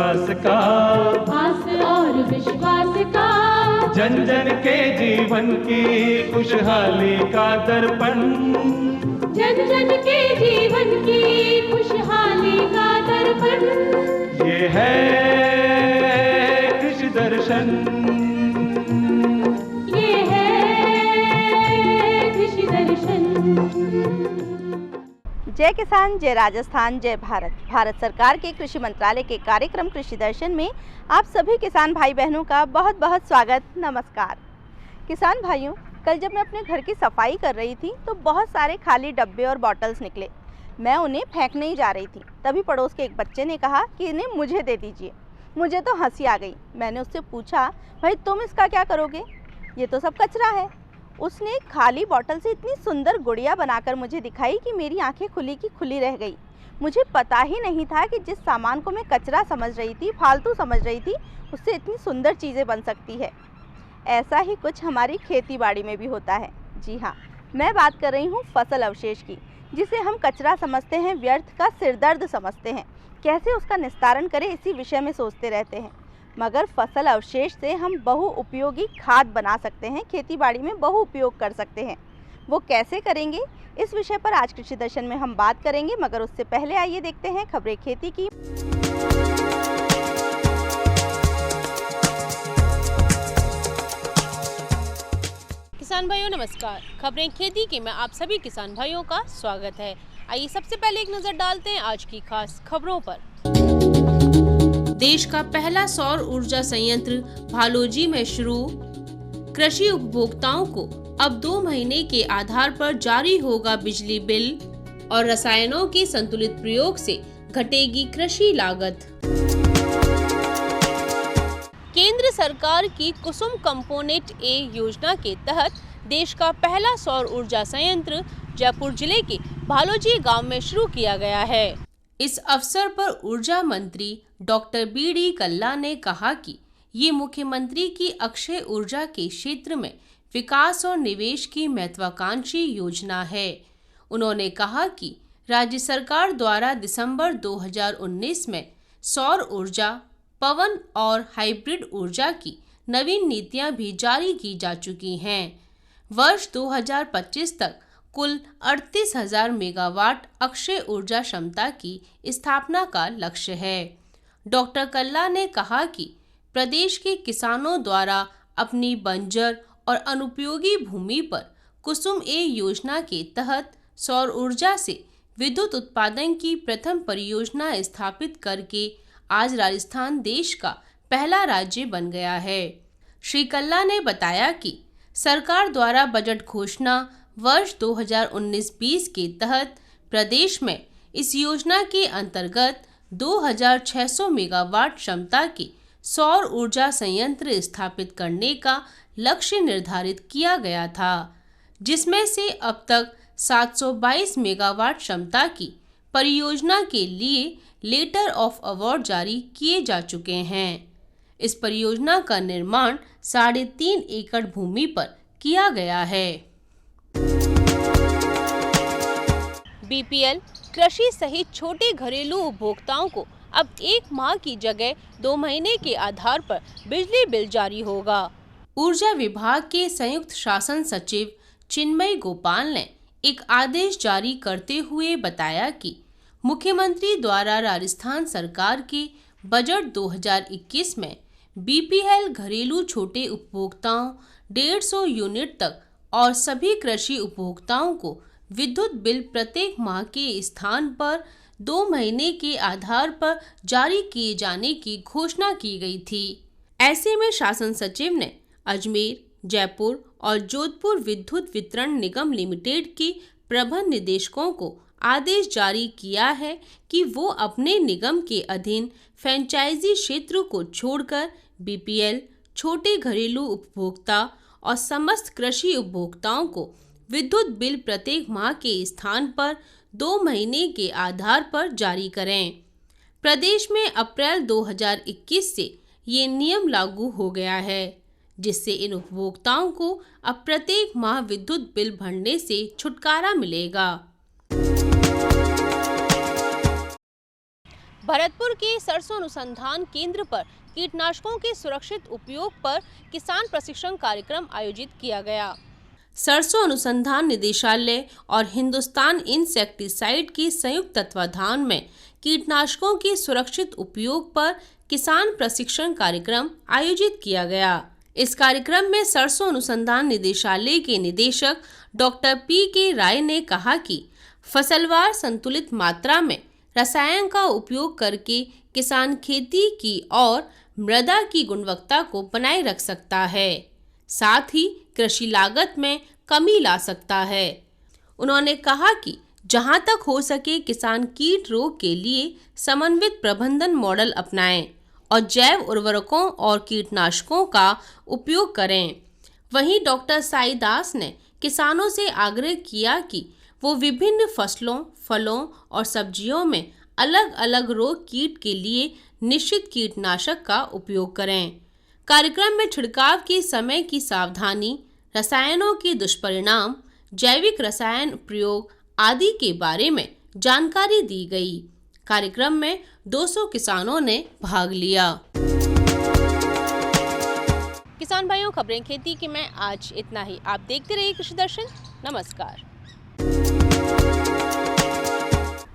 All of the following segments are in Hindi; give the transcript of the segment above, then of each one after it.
विश्वास का, आस और विश्वास का, जन जन के जीवन की खुशहाली का दर्पण, जन जन के जीवन की खुशहाली का दर्पण। ये है कृषि दर्शन, ये है कृषि दर्शन। जय किसान, जय राजस्थान, जय भारत। भारत सरकार के कृषि मंत्रालय के कार्यक्रम कृषि दर्शन में आप सभी किसान भाई बहनों का बहुत बहुत स्वागत, नमस्कार। किसान भाइयों, कल जब मैं अपने घर की सफाई कर रही थी तो बहुत सारे खाली डब्बे और बॉटल्स निकले। मैं उन्हें फेंकने ही जा रही थी, तभी पड़ोस के एक बच्चे ने कहा कि इन्हें मुझे दे दीजिए। मुझे तो हंसी आ गई। मैंने उससे पूछा, भाई तुम इसका क्या करोगे, ये तो सब कचरा है। उसने एक खाली बॉटल से इतनी सुंदर गुड़िया बनाकर मुझे दिखाई कि मेरी आंखें खुली की खुली रह गई। मुझे पता ही नहीं था कि जिस सामान को मैं कचरा समझ रही थी, फालतू समझ रही थी, उससे इतनी सुंदर चीज़ें बन सकती है। ऐसा ही कुछ हमारी खेती बाड़ी में भी होता है। जी हाँ, मैं बात कर रही हूँ फसल अवशेष की, जिसे हम कचरा समझते हैं, व्यर्थ का सिरदर्द समझते हैं। कैसे उसका निस्तारण करें, इसी विषय में सोचते रहते हैं। मगर फसल अवशेष से हम बहुउपयोगी खाद बना सकते हैं, खेती बाड़ी में बहुउपयोग कर सकते हैं। वो कैसे करेंगे, इस विषय पर आज कृषि दर्शन में हम बात करेंगे। मगर उससे पहले आइए देखते हैं खबरें खेती की। किसान भाइयों नमस्कार, खबरें खेती की में आप सभी किसान भाइयों का स्वागत है। आइए सबसे पहले एक नजर डालते हैं आज की खास खबरों पर। देश का पहला सौर ऊर्जा संयंत्र भालोजी में शुरू। कृषि उपभोक्ताओं को अब 2 महीने के आधार पर जारी होगा बिजली बिल और रसायनों के संतुलित प्रयोग से घटेगी कृषि लागत। केंद्र सरकार की कुसुम कंपोनेंट ए योजना के तहत देश का पहला सौर ऊर्जा संयंत्र जयपुर जिले के भालोजी गांव में शुरू किया गया है। इस अवसर पर ऊर्जा मंत्री डॉक्टर बी.डी. कल्ला ने कहा कि ये मुख्यमंत्री की अक्षय ऊर्जा के क्षेत्र में विकास और निवेश की महत्वाकांक्षी योजना है। उन्होंने कहा कि राज्य सरकार द्वारा दिसंबर 2019 में सौर ऊर्जा, पवन और हाइब्रिड ऊर्जा की नवीन नीतियां भी जारी की जा चुकी हैं। वर्ष 2025 तक कुल 38,000 मेगावाट अक्षय ऊर्जा क्षमता की स्थापना का लक्ष्य है। डॉक्टर कल्ला ने कहा कि प्रदेश के किसानों द्वारा अपनी बंजर और अनुपयोगी भूमि पर कुसुम ए योजना के तहत सौर ऊर्जा से विद्युत उत्पादन की प्रथम परियोजना स्थापित करके आज राजस्थान देश का पहला राज्य बन गया है। श्री कल्ला ने बताया कि सरकार द्वारा बजट घोषणा वर्ष 2019-20 के तहत प्रदेश में इस योजना के अंतर्गत 2,600 मेगावाट क्षमता के सौर ऊर्जा संयंत्र स्थापित करने का लक्ष्य निर्धारित किया गया था, जिसमें से अब तक 722 मेगावाट क्षमता की परियोजना के लिए लेटर ऑफ अवार्ड जारी किए जा चुके हैं। इस परियोजना का निर्माण 3.5 एकड़ भूमि पर किया गया है। बीपीएल कृषि सहित छोटे घरेलू उपभोक्ताओं को अब 1 माह की जगह 2 महीने के आधार पर बिजली बिल जारी होगा। ऊर्जा विभाग के संयुक्त शासन सचिव चिन्मय गोपाल ने एक आदेश जारी करते हुए बताया कि मुख्यमंत्री द्वारा राजस्थान सरकार के बजट 2021 में बीपीएल घरेलू छोटे उपभोक्ताओं 150 यूनिट तक और सभी कृषि उपभोक्ताओं को विद्युत बिल प्रत्येक माह के स्थान पर 2 महीने के आधार पर जारी किए जाने की घोषणा की गई थी। ऐसे में शासन सचिव ने अजमेर, जयपुर और जोधपुर विद्युत वितरण निगम लिमिटेड के प्रबंध निदेशकों को आदेश जारी किया है कि वो अपने निगम के अधीन फ्रेंचाइजी क्षेत्र को छोड़कर बीपीएल, छोटे घरेलू उपभोक्ता और समस्त कृषि उपभोक्ताओं को विद्युत बिल प्रत्येक माह के स्थान पर 2 महीने के आधार पर जारी करें। प्रदेश में अप्रैल 2021 से ये नियम लागू हो गया है, जिससे इन उपभोक्ताओं को अब प्रत्येक माह विद्युत बिल भरने से छुटकारा मिलेगा। भरतपुर के सरसों अनुसंधान केंद्र पर कीटनाशकों के सुरक्षित उपयोग पर किसान प्रशिक्षण कार्यक्रम आयोजित किया गया। सरसों अनुसंधान निदेशालय और हिंदुस्तान इंसेक्टिसाइड के संयुक्त तत्वाधान में कीटनाशकों के सुरक्षित उपयोग पर किसान प्रशिक्षण कार्यक्रम आयोजित किया गया। इस कार्यक्रम में सरसों अनुसंधान निदेशालय के निदेशक डॉक्टर पी.के. राय ने कहा कि फसलवार संतुलित मात्रा में रसायन का उपयोग करके किसान खेती की और मृदा की गुणवत्ता को बनाए रख सकता है, साथ ही कृषि लागत में कमी ला सकता है। उन्होंने कहा कि जहां तक हो सके किसान कीट रोग के लिए समन्वित प्रबंधन मॉडल अपनाएं और जैव उर्वरकों और कीटनाशकों का उपयोग करें। वहीं डॉक्टर साई दास ने किसानों से आग्रह किया कि वो विभिन्न फसलों, फलों और सब्जियों में अलग अलग रोग कीट के लिए निश्चित कीटनाशक का उपयोग करें। कार्यक्रम में छिड़काव के समय की सावधानी, रसायनों के दुष्परिणाम, जैविक रसायन प्रयोग आदि के बारे में जानकारी दी गई। कार्यक्रम में 200 किसानों ने भाग लिया। किसान भाइयों, खबरें खेती की में आज इतना ही। आप देखते रहिए कृषि दर्शन। नमस्कार।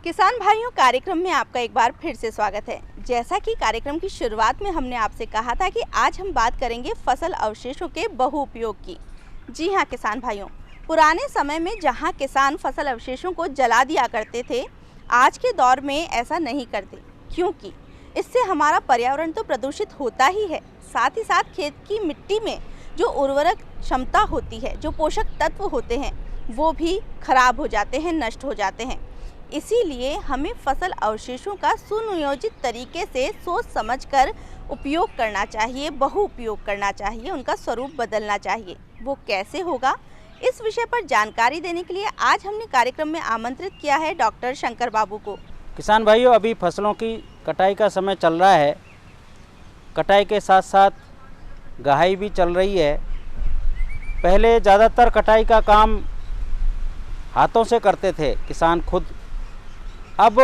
किसान भाइयों, कार्यक्रम में आपका एक बार फिर से स्वागत है। जैसा कि कार्यक्रम की शुरुआत में हमने आपसे कहा था कि आज हम बात करेंगे फसल अवशेषों के बहुउपयोग की। जी हाँ किसान भाइयों, पुराने समय में जहाँ किसान फसल अवशेषों को जला दिया करते थे, आज के दौर में ऐसा नहीं करते, क्योंकि इससे हमारा पर्यावरण तो प्रदूषित होता ही है, साथ ही साथ खेत की मिट्टी में जो उर्वरक क्षमता होती है, जो पोषक तत्व होते हैं, वो भी खराब हो जाते हैं, नष्ट हो जाते हैं। इसीलिए हमें फसल अवशेषों का सुनियोजित तरीके से सोच समझकर उपयोग करना चाहिए, बहुउपयोग करना चाहिए, उनका स्वरूप बदलना चाहिए। वो कैसे होगा, इस विषय पर जानकारी देने के लिए आज हमने कार्यक्रम में आमंत्रित किया है डॉक्टर शंकर बाबू को। किसान भाइयों, अभी फसलों की कटाई का समय चल रहा है। कटाई के साथ साथ गहाई भी चल रही है। पहले ज़्यादातर कटाई का काम हाथों से करते थे किसान खुद। अब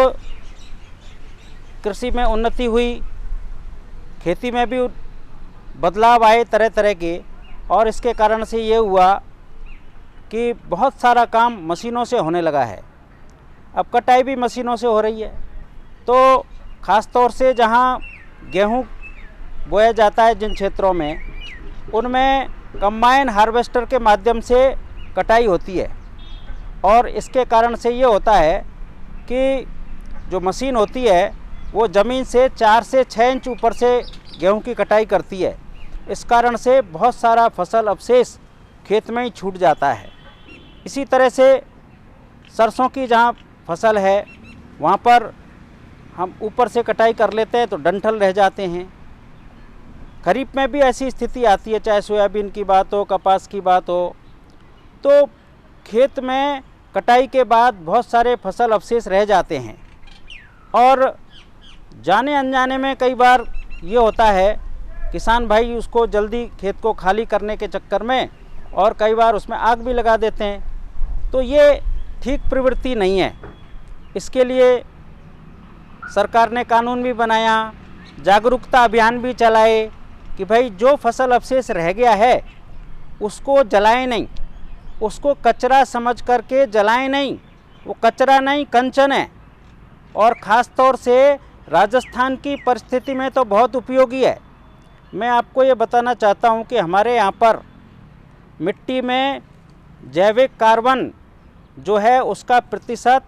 कृषि में उन्नति हुई, खेती में भी बदलाव आए तरह तरह के, और इसके कारण से ये हुआ कि बहुत सारा काम मशीनों से होने लगा है। अब कटाई भी मशीनों से हो रही है। तो ख़ास तौर से जहाँ गेहूँ बोया जाता है जिन क्षेत्रों में, उनमें कंबाइन हार्वेस्टर के माध्यम से कटाई होती है। और इसके कारण से ये होता है कि जो मशीन होती है वो ज़मीन से 4 से 6 इंच ऊपर से गेहूं की कटाई करती है। इस कारण से बहुत सारा फसल अवशेष खेत में ही छूट जाता है। इसी तरह से सरसों की जहाँ फसल है वहाँ पर हम ऊपर से कटाई कर लेते हैं तो डंठल रह जाते हैं। खरीफ में भी ऐसी स्थिति आती है, चाहे सोयाबीन की बात हो, कपास की बात हो, तो खेत में कटाई के बाद बहुत सारे फसल अवशेष रह जाते हैं। और जाने अनजाने में कई बार ये होता है, किसान भाई उसको जल्दी खेत को खाली करने के चक्कर में और कई बार उसमें आग भी लगा देते हैं। तो ये ठीक प्रवृत्ति नहीं है। इसके लिए सरकार ने कानून भी बनाया, जागरूकता अभियान भी चलाए कि भाई जो फसल अवशेष रह गया है उसको जलाएं नहीं, उसको कचरा समझ करके जलाएं नहीं। वो कचरा नहीं, कंचन है। और ख़ास तौर से राजस्थान की परिस्थिति में तो बहुत उपयोगी है। मैं आपको ये बताना चाहता हूँ कि हमारे यहाँ पर मिट्टी में जैविक कार्बन जो है उसका प्रतिशत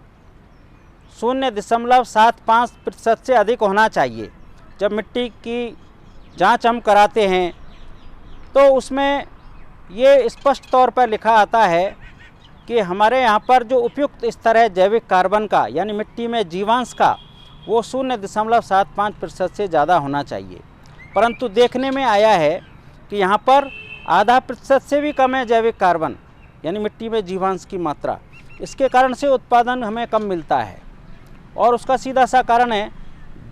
0.75% से अधिक होना चाहिए। जब मिट्टी की जांच हम कराते हैं तो उसमें ये स्पष्ट तौर पर लिखा आता है कि हमारे यहाँ पर जो उपयुक्त स्तर है जैविक कार्बन का, यानी मिट्टी में जीवांश का, वो 0.75% से ज़्यादा होना चाहिए। परंतु देखने में आया है कि यहाँ पर 0.5% से भी कम है जैविक कार्बन, यानी मिट्टी में जीवांश की मात्रा। इसके कारण से उत्पादन हमें कम मिलता है। और उसका सीधा सा कारण है,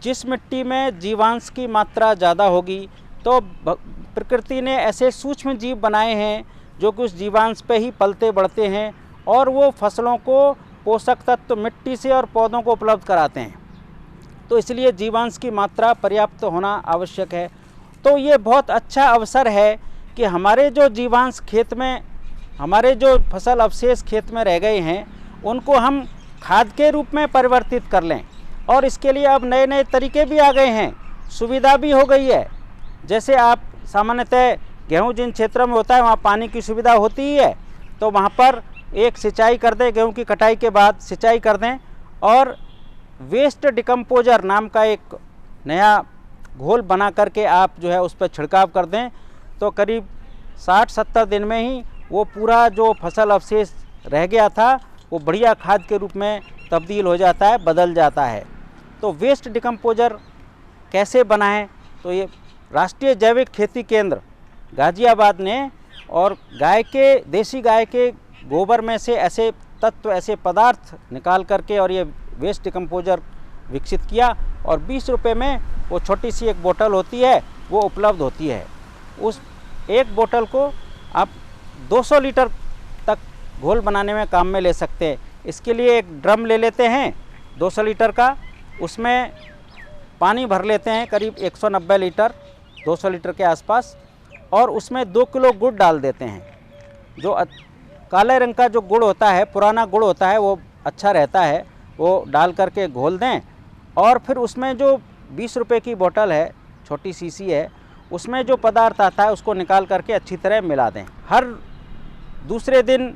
जिस मिट्टी में जीवांश की मात्रा ज़्यादा होगी तो प्रकृति ने ऐसे सूक्ष्म जीव बनाए हैं जो कि उस जीवांश पे ही पलते बढ़ते हैं और वो फसलों को पोषक तत्व मिट्टी से और पौधों को उपलब्ध कराते हैं। तो इसलिए जीवांश की मात्रा पर्याप्त होना आवश्यक है। तो ये बहुत अच्छा अवसर है कि हमारे जो जीवांश खेत में, हमारे जो फसल अवशेष खेत में रह गए हैं, उनको हम खाद के रूप में परिवर्तित कर लें। और इसके लिए अब नए नए तरीके भी आ गए हैं, सुविधा भी हो गई है। जैसे आप सामान्यतः गेहूं जिन क्षेत्रों में होता है वहाँ पानी की सुविधा होती ही है, तो वहाँ पर एक सिंचाई कर दें, गेहूं की कटाई के बाद सिंचाई कर दें और वेस्ट डिकम्पोजर नाम का एक नया घोल बना करके आप जो है उस पर छिड़काव कर दें, तो करीब 60-70 दिन में ही वो पूरा जो फसल अवशेष रह गया था वो बढ़िया खाद के रूप में तब्दील हो जाता है, बदल जाता है। तो वेस्ट डिकम्पोजर कैसे बनाएं, तो ये राष्ट्रीय जैविक खेती केंद्र गाजियाबाद ने और देसी गाय के गोबर में से ऐसे तत्व, ऐसे पदार्थ निकाल करके और ये वेस्ट डिकम्पोजर विकसित किया और 20 रुपये में वो छोटी सी एक बोतल होती है वो उपलब्ध होती है। उस एक बोतल को आप 200 लीटर तक घोल बनाने में काम में ले सकते हैं। इसके लिए एक ड्रम ले लेते हैं 200 लीटर का, उसमें पानी भर लेते हैं करीब 190 लीटर, 200 लीटर के आसपास, और उसमें 2 किलो गुड़ डाल देते हैं। जो काले रंग का जो गुड़ होता है, पुराना गुड़ होता है, वो अच्छा रहता है, वो डाल करके घोल दें। और फिर उसमें जो 20 रुपये की बोतल है, छोटी शीशी है, उसमें जो पदार्थ आता है उसको निकाल करके अच्छी तरह मिला दें। हर दूसरे दिन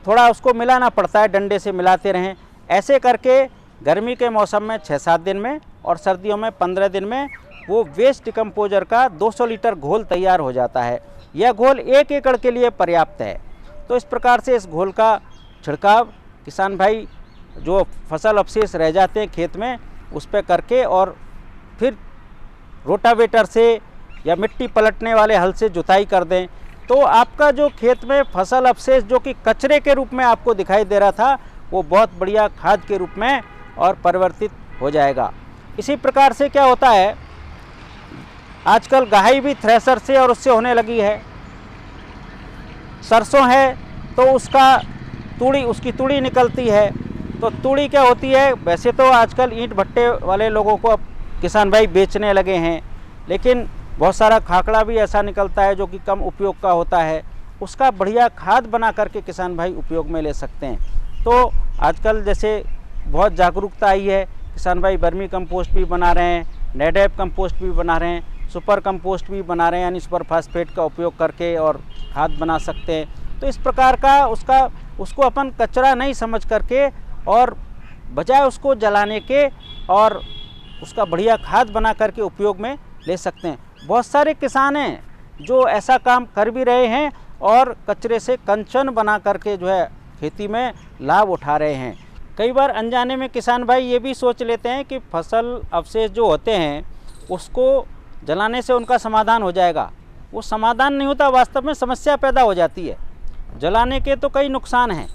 थोड़ा उसको मिलाना पड़ता है, डंडे से मिलाते रहें। ऐसे करके गर्मी के मौसम में 6-7 दिन में और सर्दियों में 15 दिन में वो वेस्ट डिकम्पोजर का 200 लीटर घोल तैयार हो जाता है। यह घोल 1 एकड़ के लिए पर्याप्त है। तो इस प्रकार से इस घोल का छिड़काव किसान भाई जो फसल अवशेष रह जाते हैं खेत में उस पर करके और फिर रोटावेटर से या मिट्टी पलटने वाले हल से जुताई कर दें, तो आपका जो खेत में फसल अवशेष जो कि कचरे के रूप में आपको दिखाई दे रहा था वो बहुत बढ़िया खाद के रूप में और परिवर्तित हो जाएगा। इसी प्रकार से क्या होता है, आजकल गहाई भी थ्रेसर से और उससे होने लगी है। सरसों है तो उसकी तूड़ी निकलती है, तो तूड़ी क्या होती है, वैसे तो आजकल ईंट भट्टे वाले लोगों को अब किसान भाई बेचने लगे हैं, लेकिन बहुत सारा खाकड़ा भी ऐसा निकलता है जो कि कम उपयोग का होता है, उसका बढ़िया खाद बना करके किसान भाई उपयोग में ले सकते हैं। तो आजकल जैसे बहुत जागरूकता आई है, किसान भाई वर्मी कंपोस्ट भी बना रहे हैं, नेडैप कंपोस्ट भी बना रहे हैं, सुपर कंपोस्ट भी बना रहे हैं, यानी सुपर फास्फेट का उपयोग करके और खाद बना सकते हैं। तो इस प्रकार का उसको अपन कचरा नहीं समझ करके और बजाय उसको जलाने के और उसका बढ़िया खाद बना करके उपयोग में ले सकते हैं। बहुत सारे किसान हैं जो ऐसा काम कर भी रहे हैं और कचरे से कंचन बना करके जो है खेती में लाभ उठा रहे हैं। कई बार अनजाने में किसान भाई ये भी सोच लेते हैं कि फसल अवशेष जो होते हैं उसको जलाने से उनका समाधान हो जाएगा। वो समाधान नहीं होता, वास्तव में समस्या पैदा हो जाती है। जलाने के तो कई नुकसान हैं।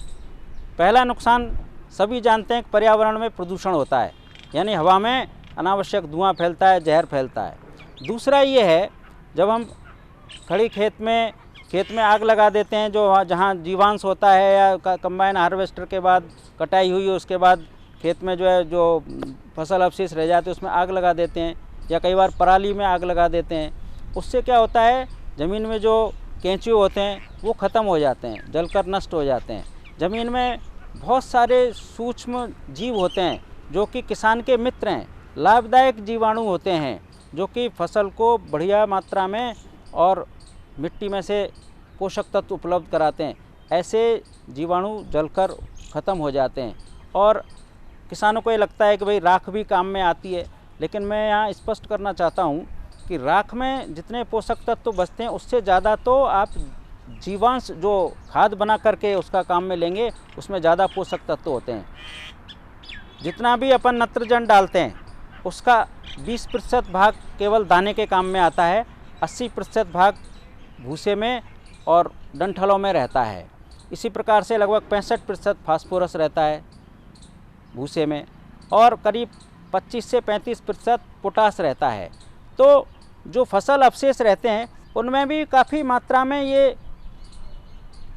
पहला नुकसान सभी जानते हैं कि पर्यावरण में प्रदूषण होता है, यानी हवा में अनावश्यक धुआं फैलता है, जहर फैलता है। दूसरा ये है, जब हम खड़ी खेत में आग लगा देते हैं, जो जहाँ जीवांश होता है या कंबाइन हार्वेस्टर के बाद कटाई हुई उसके बाद खेत में जो है जो फसल अवशेष रह जाते हैं उसमें आग लगा देते हैं, या कई बार पराली में आग लगा देते हैं। उससे क्या होता है, ज़मीन में जो केंचुए होते हैं वो ख़त्म हो जाते हैं, जलकर नष्ट हो जाते हैं। ज़मीन में बहुत सारे सूक्ष्म जीव होते हैं जो कि किसान के मित्र हैं, लाभदायक जीवाणु होते हैं जो कि फसल को बढ़िया मात्रा में और मिट्टी में से पोषक तत्व उपलब्ध कराते हैं। ऐसे जीवाणु जलकर ख़त्म हो जाते हैं और किसानों को ये लगता है कि भाई राख भी काम में आती है, लेकिन मैं यहाँ स्पष्ट करना चाहता हूँ कि राख में जितने पोषक तत्व बचते हैं उससे ज़्यादा तो आप जीवांश जो खाद बना करके उसका काम में लेंगे उसमें ज़्यादा पोषक तत्व होते हैं। जितना भी अपन नत्रजन डालते हैं उसका 20% भाग केवल दाने के काम में आता है, 80% भाग भूसे में और डंठलों में रहता है। इसी प्रकार से लगभग 65% फास्फोरस रहता है भूसे में और करीब 25 से 35% पोटास रहता है। तो जो फसल अवशेष रहते हैं उनमें भी काफ़ी मात्रा में ये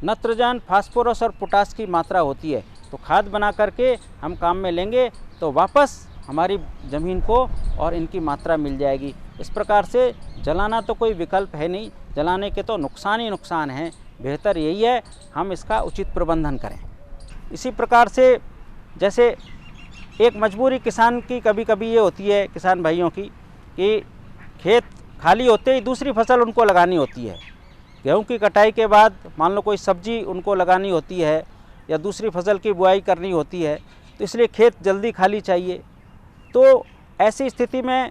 नत्रजन, फास्फोरस और पोटास की मात्रा होती है। तो खाद बना करके हम काम में लेंगे तो वापस हमारी ज़मीन को और इनकी मात्रा मिल जाएगी। इस प्रकार से जलाना तो कोई विकल्प है नहीं, जलाने के तो नुकसान ही नुकसान हैं। बेहतर यही है हम इसका उचित प्रबंधन करें। इसी प्रकार से जैसे एक मजबूरी किसान की कभी कभी ये होती है, किसान भाइयों की, कि खेत खाली होते ही दूसरी फसल उनको लगानी होती है। गेहूं की कटाई के बाद मान लो कोई सब्जी उनको लगानी होती है या दूसरी फसल की बुआई करनी होती है, तो इसलिए खेत जल्दी खाली चाहिए। तो ऐसी स्थिति में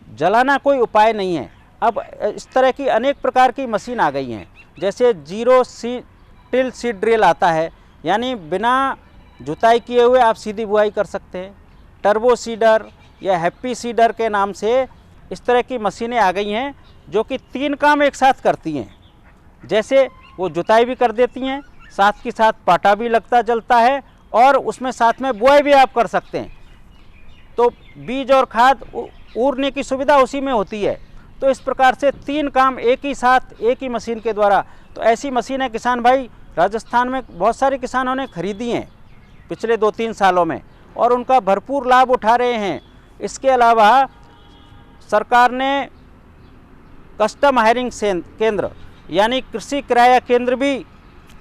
जलाना कोई उपाय नहीं है। अब इस तरह की अनेक प्रकार की मशीन आ गई हैं, जैसे जीरो टिल सीड ड्रिल आता है, यानी बिना जुताई किए हुए आप सीधी बुआई कर सकते हैं। टर्बो सीडर या हैप्पी सीडर के नाम से इस तरह की मशीनें आ गई हैं जो कि 3 काम एक साथ करती हैं। जैसे वो जुताई भी कर देती हैं, साथ के साथ पाटा भी लगता जलता है और उसमें साथ में बुआई भी आप कर सकते हैं। तो बीज और खाद उड़ने की सुविधा उसी में होती है। तो इस प्रकार से 3 काम एक ही साथ एक ही मशीन के द्वारा, तो ऐसी मशीनें किसान भाई राजस्थान में बहुत सारे किसानों ने खरीदी हैं पिछले 2-3 सालों में और उनका भरपूर लाभ उठा रहे हैं। इसके अलावा सरकार ने कस्टम हायरिंग केंद्र यानी कृषि किराया केंद्र भी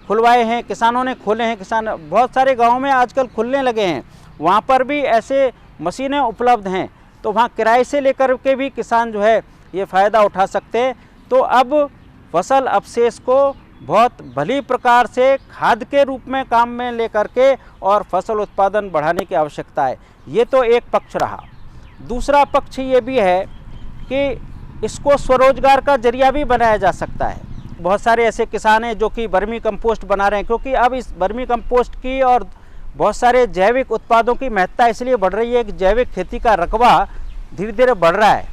खुलवाए हैं, किसानों ने खोले हैं। किसान बहुत सारे गाँव में आजकल खुलने लगे हैं, वहाँ पर भी ऐसे मशीनें उपलब्ध हैं। तो वहाँ किराए से लेकर के भी किसान जो है ये फ़ायदा उठा सकते हैं। तो अब फसल अवशेष को बहुत भली प्रकार से खाद के रूप में काम में लेकर के और फसल उत्पादन बढ़ाने की आवश्यकता है। ये तो एक पक्ष रहा। दूसरा पक्ष ये भी है कि इसको स्वरोजगार का जरिया भी बनाया जा सकता है। बहुत सारे ऐसे किसान हैं जो कि वर्मी कंपोस्ट बना रहे हैं, क्योंकि अब इस वर्मी कंपोस्ट की और बहुत सारे जैविक उत्पादों की महत्ता इसलिए बढ़ रही है कि जैविक खेती का रकबा धीरे धीरे बढ़ रहा है।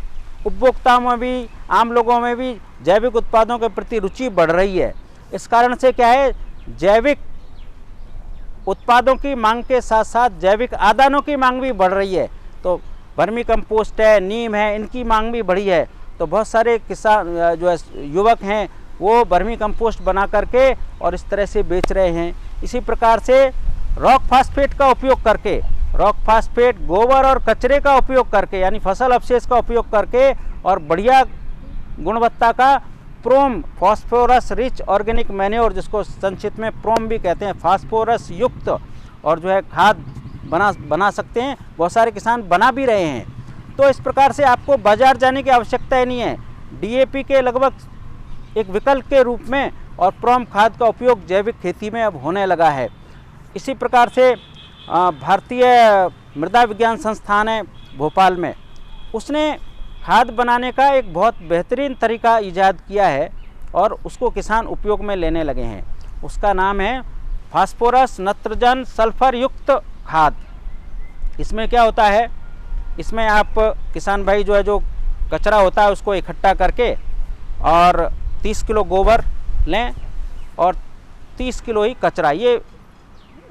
उपभोक्ताओं में भी, आम लोगों में भी जैविक उत्पादों के प्रति रुचि बढ़ रही है। इस कारण से क्या है, जैविक उत्पादों की मांग के साथ साथ जैविक आदानों की मांग भी बढ़ रही है। तो वर्मी कंपोस्ट है, नीम है, इनकी मांग भी बढ़ी है। तो बहुत सारे किसान जो है युवक हैं वो वर्मी कंपोस्ट बना करके और इस तरह से बेच रहे हैं। इसी प्रकार से रॉक फास्फेट का उपयोग करके, रॉक फास्फेट गोबर और कचरे का उपयोग करके यानी फसल अवशेष का उपयोग करके और बढ़िया गुणवत्ता का प्रोम फास्फोरस रिच ऑर्गेनिक मैन्योर, जिसको संक्षिप्त में प्रोम भी कहते हैं, फास्फोरस युक्त और जो है खाद बना सकते हैं। बहुत सारे किसान बना भी रहे हैं। तो इस प्रकार से आपको बाजार जाने की आवश्यकता ही नहीं है। डीएपी के लगभग एक विकल्प के रूप में और प्रोम खाद का उपयोग जैविक खेती में अब होने लगा है। इसी प्रकार से भारतीय मृदा विज्ञान संस्थान है भोपाल में, उसने खाद बनाने का एक बहुत बेहतरीन तरीका ईजाद किया है और उसको किसान उपयोग में लेने लगे हैं। उसका नाम है फास्फोरस नत्रजन सल्फर युक्त खाद। इसमें क्या होता है, इसमें आप किसान भाई जो है जो कचरा होता है उसको इकट्ठा करके और 30 किलो गोबर लें और 30 किलो ही कचरा, ये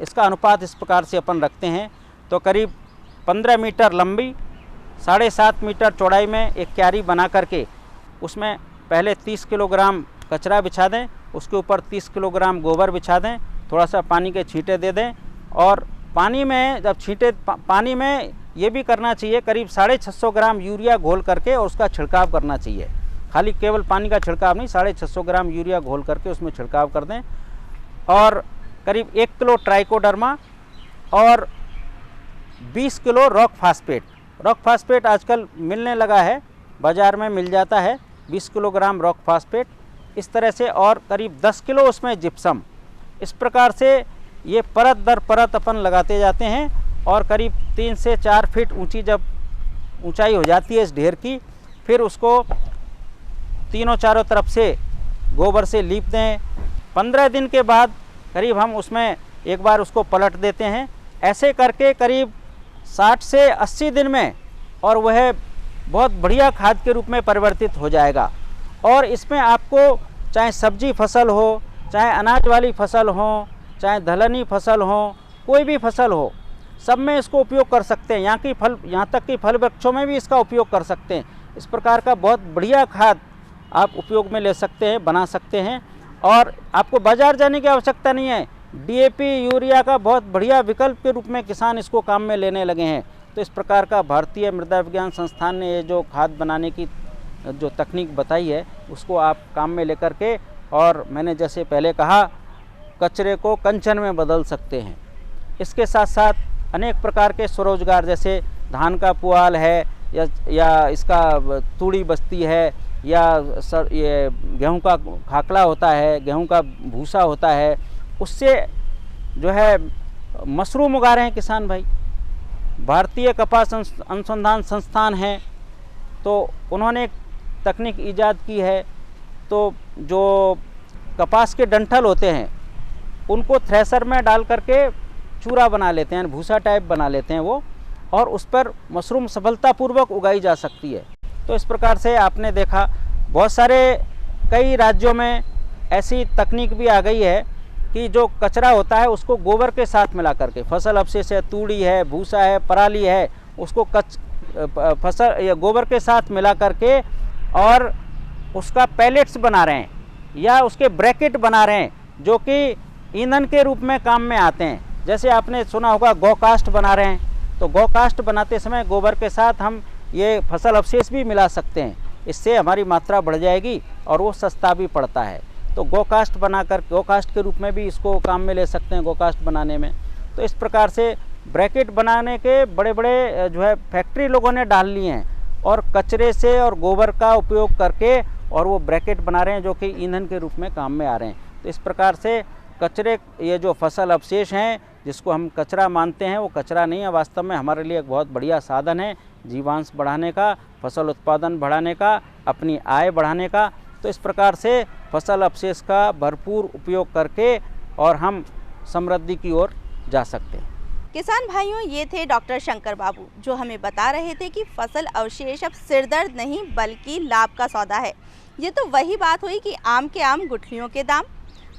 इसका अनुपात इस प्रकार से अपन रखते हैं। तो करीब 15 मीटर लंबी 7.5 मीटर चौड़ाई में एक क्यारी बना करके उसमें पहले 30 किलोग्राम कचरा बिछा दें, उसके ऊपर 30 किलोग्राम गोबर बिछा दें, थोड़ा सा पानी के छींटे दे दें और पानी में जब छींटे पानी में ये भी करना चाहिए करीब 650 ग्राम यूरिया घोल करके और उसका छिड़काव करना चाहिए। खाली केवल पानी का छिड़काव नहीं, 650 ग्राम यूरिया घोल करके उसमें छिड़काव कर दें और करीब 1 किलो ट्राइकोडर्मा और 20 kilo rock phosphate. Rock phosphate आजकल मिलने लगा है, बाज़ार में मिल जाता है, 20 किलोग्राम रॉक फास्फेट इस तरह से और करीब 10 किलो उसमें जिप्सम। इस प्रकार से ये परत दर परत अपन लगाते जाते हैं और करीब 3 से 4 फीट ऊंची जब ऊंचाई हो जाती है इस ढेर की, फिर उसको तीनों चारों तरफ से गोबर से लीप दें। 15 दिन के बाद करीब हम उसमें एक बार उसको पलट देते हैं। ऐसे करके करीब 60 से 80 दिन में और वह बहुत बढ़िया खाद के रूप में परिवर्तित हो जाएगा। और इसमें आपको चाहे सब्जी फसल हो, चाहे अनाज वाली फसल हो, चाहे दलहनी फसल हो, कोई भी फसल हो, सब में इसको उपयोग कर सकते हैं। यहाँ तक कि फल वृक्षों में भी इसका उपयोग कर सकते हैं। इस प्रकार का बहुत बढ़िया खाद आप उपयोग में ले सकते हैं, बना सकते हैं और आपको बाज़ार जाने की आवश्यकता नहीं है। डीएपी यूरिया का बहुत बढ़िया विकल्प के रूप में किसान इसको काम में लेने लगे हैं। तो इस प्रकार का भारतीय मृदा विज्ञान संस्थान ने ये जो खाद बनाने की जो तकनीक बताई है उसको आप काम में लेकर के, और मैंने जैसे पहले कहा, कचरे को कंचन में बदल सकते हैं। इसके साथ साथ अनेक प्रकार के स्वरोजगार, जैसे धान का पुआल है या इसका तूड़ी बस्ती है, या ये गेहूं का खाकड़ा होता है, गेहूं का भूसा होता है, उससे जो है मशरूम उगा रहे हैं किसान भाई। भारतीय कपास अनुसंधान संस्थान है, तो उन्होंने एक तकनीक ईजाद की है। तो जो कपास के डंठल होते हैं उनको थ्रेसर में डाल करके चूरा बना लेते हैं, भूसा टाइप बना लेते हैं वो, और उस पर मशरूम सफलतापूर्वक उगाई जा सकती है। तो इस प्रकार से आपने देखा बहुत सारे कई राज्यों में ऐसी तकनीक भी आ गई है कि जो कचरा होता है उसको गोबर के साथ मिला करके, फसल अवशेष है, तूड़ी है, भूसा है, पराली है, उसको फसल या गोबर के साथ मिला करके और उसका पैलेट्स बना रहे हैं या उसके ब्रैकेट बना रहे हैं, जो कि ईंधन के रूप में काम में आते हैं। जैसे आपने सुना होगा गौकास्ट बना रहे हैं, तो गौकास्ट बनाते समय गोबर के साथ हम ये फसल अवशेष भी मिला सकते हैं, इससे हमारी मात्रा बढ़ जाएगी और वो सस्ता भी पड़ता है। तो गौकास्ट बनाकर गौकास्ट के रूप में भी इसको काम में ले सकते हैं, गौकास्ट बनाने में। तो इस प्रकार से ब्रैकेट बनाने के बड़े बड़े जो है फैक्ट्री लोगों ने डाल लिए हैं, और कचरे से और गोबर का उपयोग करके और वो ब्रैकेट बना रहे हैं जो कि ईंधन के रूप में काम में आ रहे हैं। तो इस प्रकार से कचरे, ये जो फसल अवशेष हैं जिसको हम कचरा मानते हैं, वो कचरा नहीं है, वास्तव में हमारे लिए एक बहुत बढ़िया साधन है जीवांश बढ़ाने का, फसल उत्पादन बढ़ाने का, अपनी आय बढ़ाने का। तो इस प्रकार से फसल अवशेष का भरपूर उपयोग करके और हम समृद्धि की ओर जा सकते हैं। किसान भाइयों, ये थे डॉक्टर शंकर बाबू, जो हमें बता रहे थे कि फसल अवशेष अब सिरदर्द नहीं बल्कि लाभ का सौदा है। ये तो वही बात हुई कि आम के आम गुठलियों के दाम।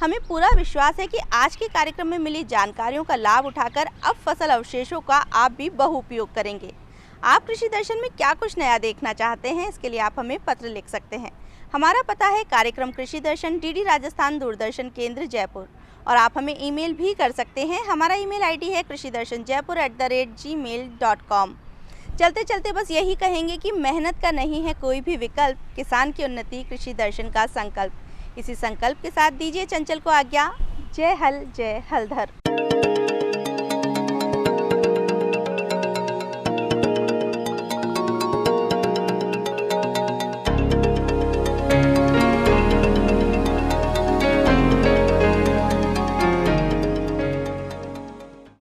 हमें पूरा विश्वास है कि आज के कार्यक्रम में मिली जानकारियों का लाभ उठाकर अब फसल अवशेषों का आप भी बहुउपयोग करेंगे। आप कृषि दर्शन में क्या कुछ नया देखना चाहते हैं, इसके लिए आप हमें पत्र लिख सकते हैं। हमारा पता है कार्यक्रम कृषि दर्शन, डीडी राजस्थान दूरदर्शन केंद्र, जयपुर। और आप हमें ईमेल भी कर सकते हैं। हमारा ईमेल आईडी है krishidarshanjaipur@gmail.com। चलते चलते बस यही कहेंगे कि मेहनत का नहीं है कोई भी विकल्प, किसान की उन्नति कृषि दर्शन का संकल्प। इसी संकल्प के साथ दीजिए चंचल को आज्ञा। जय हल जय हलधर।